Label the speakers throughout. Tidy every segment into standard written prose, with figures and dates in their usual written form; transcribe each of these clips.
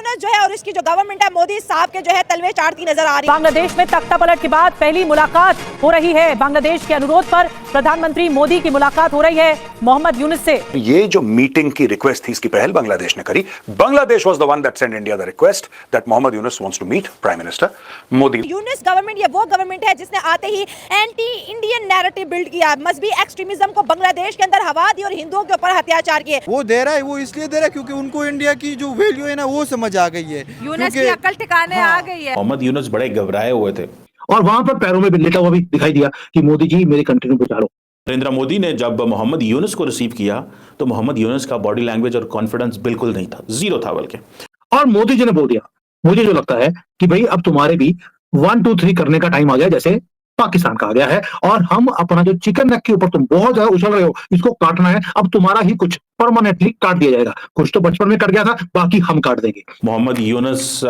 Speaker 1: यूनुस जो है और इसकी जो गवर्नमेंट है मोदी साहब के जो है तलवे चाटती नजर आ रही है।
Speaker 2: बांग्लादेश में तख्ता पलट के बाद पहली मुलाकात हो रही है। बांग्लादेश के अनुरोध पर प्रधानमंत्री मोदी की मुलाकात हो रही है मोहम्मद यूनुस से।
Speaker 3: ये जो मीटिंग की रिक्वेस्ट थी, इसकी पहल बांग्लादेश ने करी। Bangladesh was the one that send India the request that Mohammad Yunus wants to meet prime minister Modi.
Speaker 1: Yunus government ये वो गवर्नमेंट है जिसने आते ही एंटी इंडियन नैरेटिव बिल्ड किया, मजहबी एक्सट्रीमिज्म को बांग्लादेश के अंदर हवा दी और हिंदुओं के ऊपर अत्याचार किए।
Speaker 4: वो दे रहा है, वो इसलिए दे रहा है क्योंकि उनको इंडिया की जो वैल्यू है ना वो समझ आ गई है।
Speaker 1: यूनुस की अकल ठिकाने आ गई है।
Speaker 5: मोहम्मद यूनुस बड़े घबराए हुए थे
Speaker 6: और वहां पर पैरों में लेटा हुआ भी दिखाई दिया कि मोदी जी मेरे कंट्री को बचा लो।
Speaker 5: नरेंद्र मोदी ने जब मोहम्मद यूनुस को रिसीव किया तो मोहम्मद यूनुस का बॉडी लैंग्वेज और कॉन्फिडेंस बिल्कुल नहीं था, जीरो था बल्कि।
Speaker 6: और मोदी जी ने बोल दिया, मुझे जो लगता है कि भाई अब तुम्हारे भी 1 2 3 करने का टाइम आ गया, जैसे पाकिस्तान का आ गया है, और हम अपना जो चिकन नेक के ऊपर तुम बहुत ज्यादा उछल रहे हो, इसको काटना है। अब तुम्हारा ही कुछ परमानेंटली काट दिया जाएगा। कुछ तो बचपन में कट गया था, बाकी हम काट देंगे।
Speaker 5: मोहम्मद यूनुस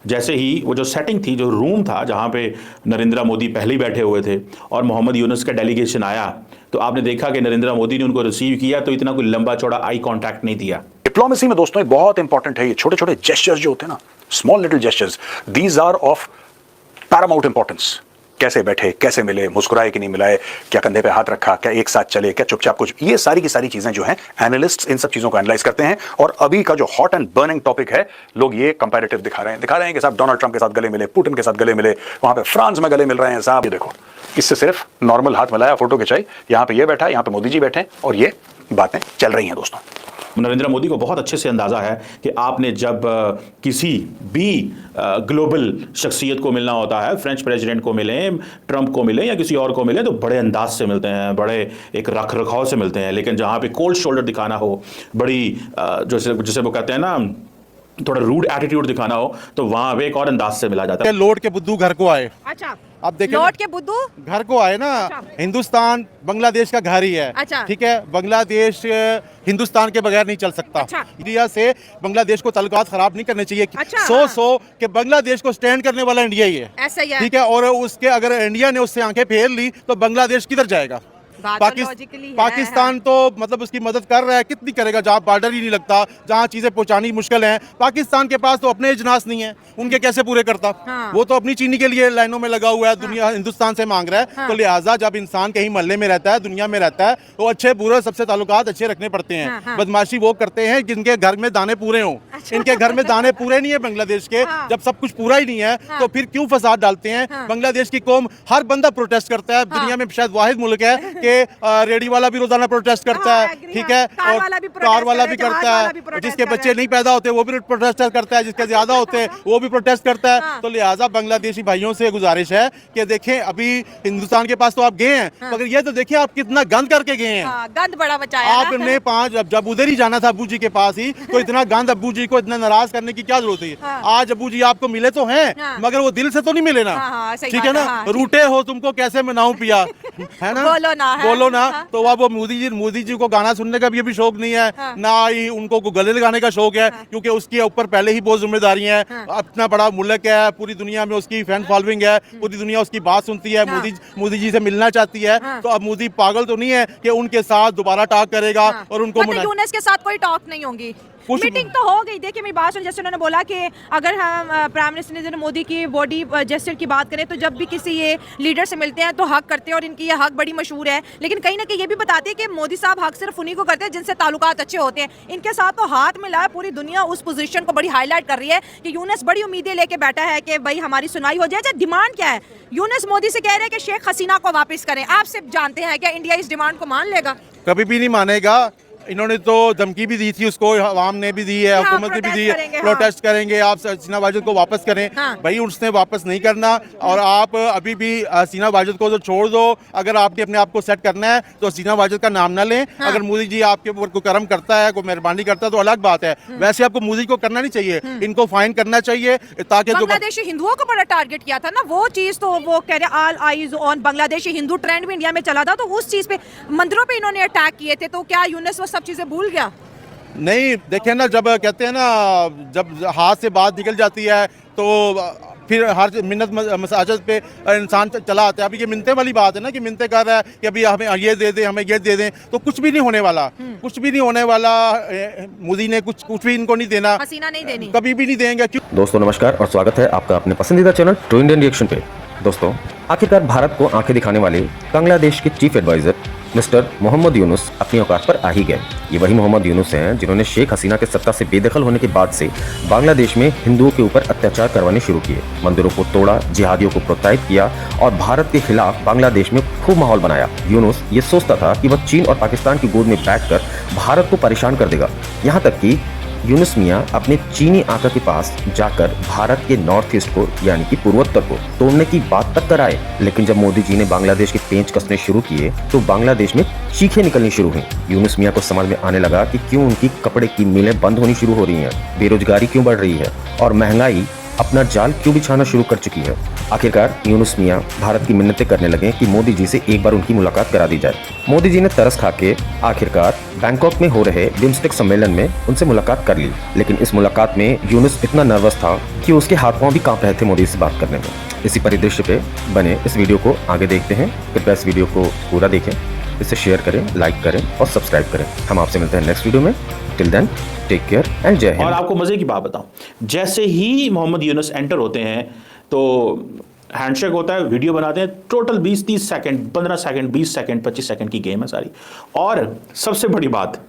Speaker 5: जैसे ही वो जो सेटिंग थी, जो रूम था जहां पे नरेंद्र मोदी पहले ही बैठे हुए थे और मोहम्मद यूनुस का डेलीगेशन आया, तो आपने देखा कि नरेंद्र मोदी ने उनको रिसीव किया तो इतना कोई लंबा चौड़ा आई कॉन्टैक्ट नहीं दिया।
Speaker 3: डिप्लोमेसी में दोस्तों एक बहुत इंपॉर्टेंट है ये छोटे छोटे जेस्चर्स जो होते हैं ना, small little gestures, these are of paramount importance. कैसे बैठे, कैसे मिले, मुस्कुराए कि नहीं मिलाए, क्या कंधे पे हाथ रखा, क्या एक साथ चले, क्या चुपचाप कुछ, ये सारी की सारी चीजें जो हैं एनालिस्ट्स इन सब चीजों को एनालाइज करते हैं। और अभी का जो हॉट एंड बर्निंग टॉपिक है, लोग ये कंपैरेटिव दिखा रहे हैं कि साहब डोनाल्ड ट्रंप के साथ गले मिले, पुतिन के साथ गले मिले, वहां पे फ्रांस में गले मिल रहे हैं साहब। ये देखो, इससे सिर्फ नॉर्मल हाथ मिलाया, फोटो खिंचाई, यहाँ पे ये बैठा है, यहाँ पे मोदी जी बैठे और ये बातें चल रही हैं दोस्तों।
Speaker 5: नरेंद्र मोदी को बहुत अच्छे से अंदाजा है कि आपने जब किसी भी ग्लोबल शख्सियत को मिलना होता है, फ्रेंच प्रेसिडेंट को मिले, ट्रंप को मिले या किसी और को मिले, तो बड़े अंदाज से मिलते हैं, बड़े एक रख रखाव से मिलते हैं। लेकिन जहाँ पे कोल्ड शोल्डर दिखाना हो, बड़ी जैसे वो कहते हैं ना, थोड़ा रूड एटीट्यूड दिखाना हो, तो वहां पे एक और अंदाज से मिला जाता है।
Speaker 4: लौट के बुद्धू घर को आए।
Speaker 1: अच्छा,
Speaker 4: अब देखिए,
Speaker 1: लौट के बुद्धू
Speaker 4: घर को आए ना।
Speaker 1: अच्छा।
Speaker 4: हिंदुस्तान बांग्लादेश का घर ही है।
Speaker 1: अच्छा।
Speaker 4: ठीक है, बांग्लादेश हिंदुस्तान के बगैर नहीं चल सकता।
Speaker 1: अच्छा।
Speaker 4: इंडिया से बांग्लादेश को ताल्लुकात खराब नहीं करने चाहिए।
Speaker 1: अच्छा,
Speaker 4: सो कि बांग्लादेश को स्टैंड करने वाला इंडिया ही है।
Speaker 1: ऐसा ही है।
Speaker 4: ठीक है, और उसके अगर इंडिया ने उससे आंखें फेर ली तो बांग्लादेश किधर जाएगा? पाकिस्तान तो मतलब उसकी मदद कर रहा है, कितनी करेगा जहाँ बॉर्डर ही नहीं लगता, जहाँ चीजें पहुँचानी मुश्किल है। पाकिस्तान के पास तो अपने इजनास नहीं है, उनके कैसे पूरे करता?
Speaker 1: हाँ।
Speaker 4: वो तो अपनी चीनी के लिए लाइनों में लगा हुआ है। दुनिया हिंदुस्तान से मांग रहा है।
Speaker 1: हाँ।
Speaker 4: तो लिहाजा जब इंसान कहीं महल्ले में रहता है, दुनिया में रहता है, तो अच्छे बुरे सबसे ताल्लुकात अच्छे रखने पड़ते हैं।
Speaker 1: हाँ।
Speaker 4: बदमाशी वो करते हैं जिनके घर में दाने पूरे हों।
Speaker 1: अच्छा।
Speaker 4: इनके घर में दाने पूरे नहीं है बांग्लादेश के।
Speaker 1: हाँ।
Speaker 4: जब सब कुछ पूरा ही नहीं है
Speaker 1: हाँ।
Speaker 4: तो फिर क्यों फसाद डालते हैं?
Speaker 1: हाँ।
Speaker 4: बांग्लादेश की कौम, हर बंदा प्रोटेस्ट करता है। दुनिया में शायद वाहिद मुल्क है कि रेडी वाला भी रोजाना प्रोटेस्ट करता है। ठीक है,
Speaker 1: कार
Speaker 4: और
Speaker 1: वाला भी
Speaker 4: कार वाला भी
Speaker 1: protest
Speaker 4: करता
Speaker 1: जहाज वाला भी
Speaker 4: है।
Speaker 1: protest
Speaker 4: जिसके
Speaker 1: कर रहा
Speaker 4: बच्चे
Speaker 1: है।
Speaker 4: नहीं पैदा होते वो भी प्रोटेस्ट करता है, जिसके ज्यादा होते हैं वो भी प्रोटेस्ट करता है।
Speaker 1: हाँ।
Speaker 4: तो लिहाजा बांग्लादेशी भाइयों से गुजारिश है कि देखें, अभी हिंदुस्तान के पास तो आप गए हैं, मगर ये तो देखिए आप कितना गंद करके गए हैं।
Speaker 1: गंद बड़ा बचाया
Speaker 4: आपने जब उधर ही जाना था अब्बू जी के पास ही, तो इतना गंद अब्बू जी को इतना नाराज करने की क्या जरूरत है?
Speaker 1: हाँ।
Speaker 4: आज अब्बू जी आपको मिले तो हैं,
Speaker 1: हाँ।
Speaker 4: मगर वो दिल से तो नहीं मिले ना।
Speaker 1: हाँ, सही
Speaker 4: ठीक है
Speaker 1: बात
Speaker 4: ना,
Speaker 1: है, हाँ,
Speaker 4: रूठे हो, तुमको कैसे मनाऊं पिया, है ना? बोलो ना।
Speaker 1: हाँ।
Speaker 4: तो अब वो मोदी जी को गाना सुनने का भी अभी शौक नहीं है।
Speaker 1: हाँ।
Speaker 4: ना ही उनको गले लगाने का शौक है।
Speaker 1: हाँ।
Speaker 4: क्योंकि उसके ऊपर पहले ही बहुत जिम्मेदारी है।
Speaker 1: हाँ।
Speaker 4: अपना बड़ा मुल्क है, पूरी दुनिया में उसकी फैन फॉलोइंग है, पूरी दुनिया उसकी बात सुनती है।
Speaker 1: हाँ।
Speaker 4: मोदी जी से मिलना चाहती है।
Speaker 1: हाँ।
Speaker 4: तो अब मोदी पागल तो नहीं है कि उनके साथ दोबारा टॉक करेगा और उनको
Speaker 1: मतलब यूनुस के साथ कोई टॉक नहीं होगी। मीटिंग तो हो गई। देखिए मेरी बात सुन, जैसे उन्होंने बोला कि अगर हम प्राइम मिनिस्टर नरेंद्र मोदी की बॉडी जेस्चर की बात करें तो जब भी किसी ये लीडर से मिलते हैं तो हक करते हैं और इनकी ये हक बड़ी मशहूर है। लेकिन कहीं ना कहीं ये भी बताते हैं कि मोदी साहब हक सिर्फ उन्हीं को करते हैं जिनसे ताल्लुकात अच्छे होते हैं। इनके साथ तो हाथ मिला, पूरी दुनिया उस पोजीशन को बड़ी हाईलाइट कर रही है कि यूनुस बड़ी उम्मीदें लेके बैठा है कि भाई हमारी सुनवाई हो जाए। डिमांड क्या है? यूनुस मोदी से कह रहे हैं कि शेख हसीना को वापस करें। आप सिर्फ जानते हैं क्या इंडिया इस डिमांड को मान लेगा?
Speaker 4: कभी भी नहीं मानेगा। इन्होंने तो धमकी भी दी थी उसको, अवाम ने भी दी है,
Speaker 1: हाँ,
Speaker 4: हुकूमत ने भी दी है,
Speaker 1: करेंगे,
Speaker 4: प्रोटेस्ट करेंगे, आप हसीना वाजिद को वापस करें।
Speaker 1: हाँ।
Speaker 4: भाई उसने वापस नहीं करना। और आप अभी भी हसीना वाजिद को तो छोड़ दो। अगर आपके अपने आप को सेट करना है तो हसीना वाजिद का नाम ना लें।
Speaker 1: हाँ।
Speaker 4: अगर मोदी जी आपके ऊपर कोई करम करता है, कोई मेहरबानी करता है तो अलग बात है। वैसे आपको मोदी को करना नहीं चाहिए, इनको फाइन करना चाहिए ताकि
Speaker 1: बांग्लादेशी हिंदुओं को बड़ा टारगेट किया था ना, वो चीज तो वो कह रहे all eyes on Bangladeshi Hindu trend भी इंडिया में चला था, तो उस चीज पे मंदिरों पे इन्होंने अटैक किए थे। तो क्या यूनुस वो सब चीजें भूल गया?
Speaker 4: नहीं, देखें ना, जब कहते हैं ना, जब हाथ से बात निकल जाती है तो फिर हर मिन्नत मसाजत पे इंसान चला आता है। अभी ये मिन्नते वाली बात है ना कि मिन्नते कर रहा है कि अभी हमें ये दे दें, हमें ये दे दें, तो कुछ भी नहीं होने वाला, कुछ भी नहीं होने वाला। मोदी ने कुछ भी इनको नहीं देना,
Speaker 1: हसीना नहीं देनी,
Speaker 4: कभी भी नहीं देंगे।
Speaker 7: दोस्तों नमस्कार और स्वागत है आपका अपने पसंदीदा चैनल ट्रू इंडियन रिएक्शन पे। दोस्तों आखिरकार भारत को आंखें दिखाने वाले बांग्लादेश के chief adviser mister Mohammad Yunus अपनी औकात पर आ ही गए। ये वही मोहम्मद यूनुस हैं जिन्होंने शेख हसीना के सत्ता से बेदखल होने के बाद से बांग्लादेश में हिंदुओं के ऊपर अत्याचार करवाने शुरू किए, मंदिरों को तोड़ा, जिहादियों को प्रोत्साहित किया और भारत के खिलाफ बांग्लादेश में खूब माहौल बनाया। यूनुस ये सोचता था कि वह चीन और पाकिस्तान की गोद में बैठकर भारत को परेशान कर देगा। यहाँ तक कि यूनुस मियां अपने चीनी आका के पास जाकर भारत के नॉर्थ ईस्ट को यानी कि पूर्वोत्तर को तोड़ने की बात तक कराए। लेकिन जब मोदी जी ने बांग्लादेश के पेंच कसने शुरू किए तो बांग्लादेश में चीखें निकलनी शुरू हुई। यूनुस मियां को समझ में आने लगा कि क्यों उनकी कपड़े की मिलें बंद होनी शुरू हो रही हैं, बेरोजगारी क्यों बढ़ रही है और महंगाई अपना जाल क्यों बिछाना शुरू कर चुकी है। आखिरकार यूनुस मियां भारत की मिन्नतें करने लगे कि मोदी जी से एक बार उनकी मुलाकात करा दी जाए। मोदी जी ने तरस खा के आखिरकार बैंकॉक में हो रहे बिम्स्टेक सम्मेलन में उनसे मुलाकात कर ली। लेकिन इस मुलाकात में यूनुस इतना नर्वस था कि उसके हाथ पांव भी कांप रहे थे मोदी से बात करने में। इसी परिदृश्य पे बने इस वीडियो को आगे देखते हैं। कृपया इस वीडियो को पूरा देखें, इसे शेयर करें, लाइक करें और सब्सक्राइब करें। हम आपसे मिलते हैं नेक्स्ट वीडियो में। Till then take care and Jai Hind.
Speaker 5: और आपको मजे की बात बताऊं, जैसे ही मोहम्मद यूनुस एंटर होते हैं तो हैंडशेक होता है, वीडियो बनाते हैं, total 20-30 second, 15 second, 20 second, 25 second की गेम है सारी। और सबसे बड़ी बात,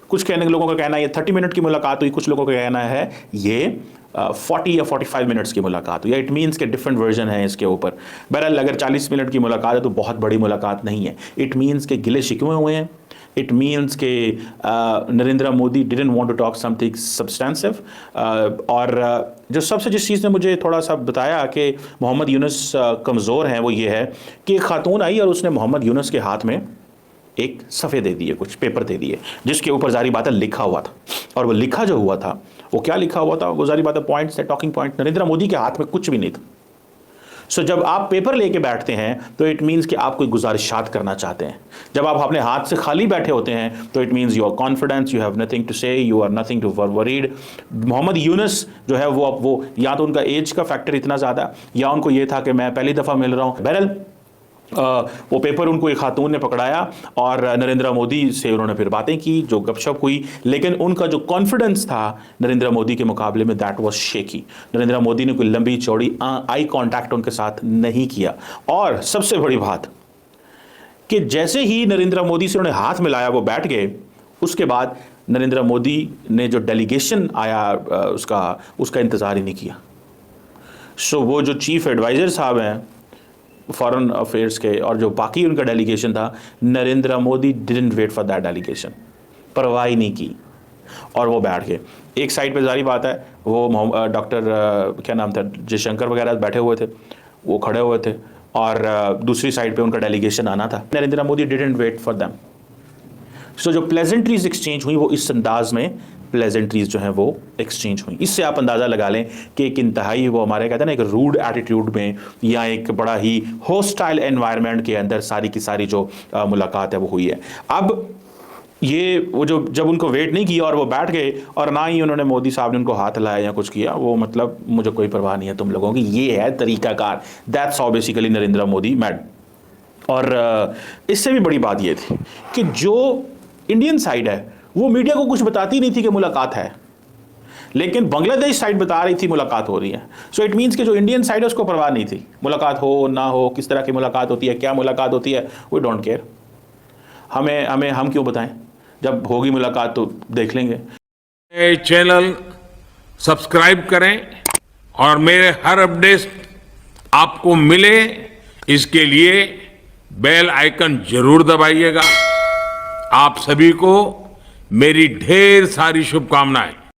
Speaker 5: कुछ कहने लोगों का कहना है ये 30 मिनट की मुलाकात हुई, कुछ लोगों का कहना है ये 40 या 45 मिनट्स की मुलाकात हुई। या इट मीन्स के डिफरेंट वर्जन है इसके ऊपर। बहरहाल अगर 40 मिनट की मुलाकात है तो बहुत बड़ी मुलाकात नहीं है। इट मीन्स के गिले शिकवे हुए हैं। इट मीन्स के Narendra Modi didn't want to talk something substantive. और जो सबसे जिस चीज़ ने मुझे थोड़ा सा बताया कि मोहम्मद यूनुस कमज़ोर हैं वो ये है कि एक खातून आई और उसने मोहम्मद यूनुस के हाथ में एक सफ़े दे दिए, कुछ पेपर दे दिए जिसके ऊपर जारी बात है लिखा हुआ था। और वो लिखा जो हुआ था वो क्या लिखा हुआ था, वो जारी बात है पॉइंट्स थे, टॉकिंग पॉइंट। नरेंद्र मोदी के हाथ में कुछ भी नहीं था। सो जब आप पेपर लेके बैठते हैं तो इट मीन्स कि आप कोई गुजारिशात करना चाहते हैं। जब आप अपने हाथ से खाली बैठे होते हैं तो it means you are confidence, you have nothing to say, you are nothing to worried. Mohammad Yunus जो है वो या तो उनका एज का फैक्टर इतना ज़्यादा या उनको ये था कि मैं पहली दफ़ा मिल रहा हूँ। बहरहाल वो पेपर उनको एक खातून ने पकड़ाया और नरेंद्र मोदी से उन्होंने फिर बातें की, जो गपशप हुई। लेकिन उनका जो कॉन्फिडेंस था नरेंद्र मोदी के मुकाबले में that was shaky. Narendra Modi ने कोई लंबी चौड़ी आई कांटेक्ट उनके साथ नहीं किया। और सबसे बड़ी बात कि जैसे ही नरेंद्र मोदी से उन्होंने हाथ मिलाया वो बैठ गए, उसके बाद नरेंद्र मोदी ने जो डेलीगेशन आया उसका इंतज़ार ही नहीं किया। सो वो जो चीफ एडवाइज़र साहब हैं फॉरेन अफेयर्स के और जो बाकी उनका डेलीगेशन था, Narendra Modi didn't wait for that delegation, परवाह ही नहीं की और वो बैठ गए। एक साइड पे जारी बात है वो डॉक्टर क्या नाम था जयशंकर वगैरह बैठे हुए थे, वो खड़े हुए थे और दूसरी साइड पे उनका डेलीगेशन आना था। Narendra Modi didn't wait for them. So जो प्लेजेंट्रीज एक्सचेंज हुई वो इस अंदाज में प्लेजेंट्रीज जो हैं वो एक्सचेंज हुई। इससे आप अंदाज़ा लगा लें कि एक इंतहाई वो हमारे कहते हैं ना एक रूड एटीट्यूड में या एक बड़ा ही होस्टाइल एनवायरनमेंट के अंदर सारी की सारी जो मुलाकात है वो हुई है। अब ये वो जो जब उनको वेट नहीं किया और वो बैठ गए और ना ही उन्होंने मोदी साहब ने उनको हाथ लाया या कुछ किया, वो मतलब मुझे कोई परवाह नहीं है तुम लोगों की, ये है तरीकाकार। That's how basically Narendra Modi mad. और इससे भी बड़ी बात ये थी कि जो इंडियन साइड है वो मीडिया को कुछ बताती नहीं थी कि मुलाकात है, लेकिन बांग्लादेश साइड बता रही थी मुलाकात हो रही है। सो इट मीन्स कि जो इंडियन साइड है उसको परवाह नहीं थी, मुलाकात हो ना हो, किस तरह की मुलाकात होती है, क्या मुलाकात होती है, वी डोंट केयर। हम क्यों बताएं, जब होगी मुलाकात तो देख लेंगे।
Speaker 8: चैनल सब्सक्राइब करें और मेरे हर अपडेट आपको मिले इसके लिए बेल आइकन जरूर दबाइएगा। आप सभी को मेरी ढेर सारी शुभकामनाएं।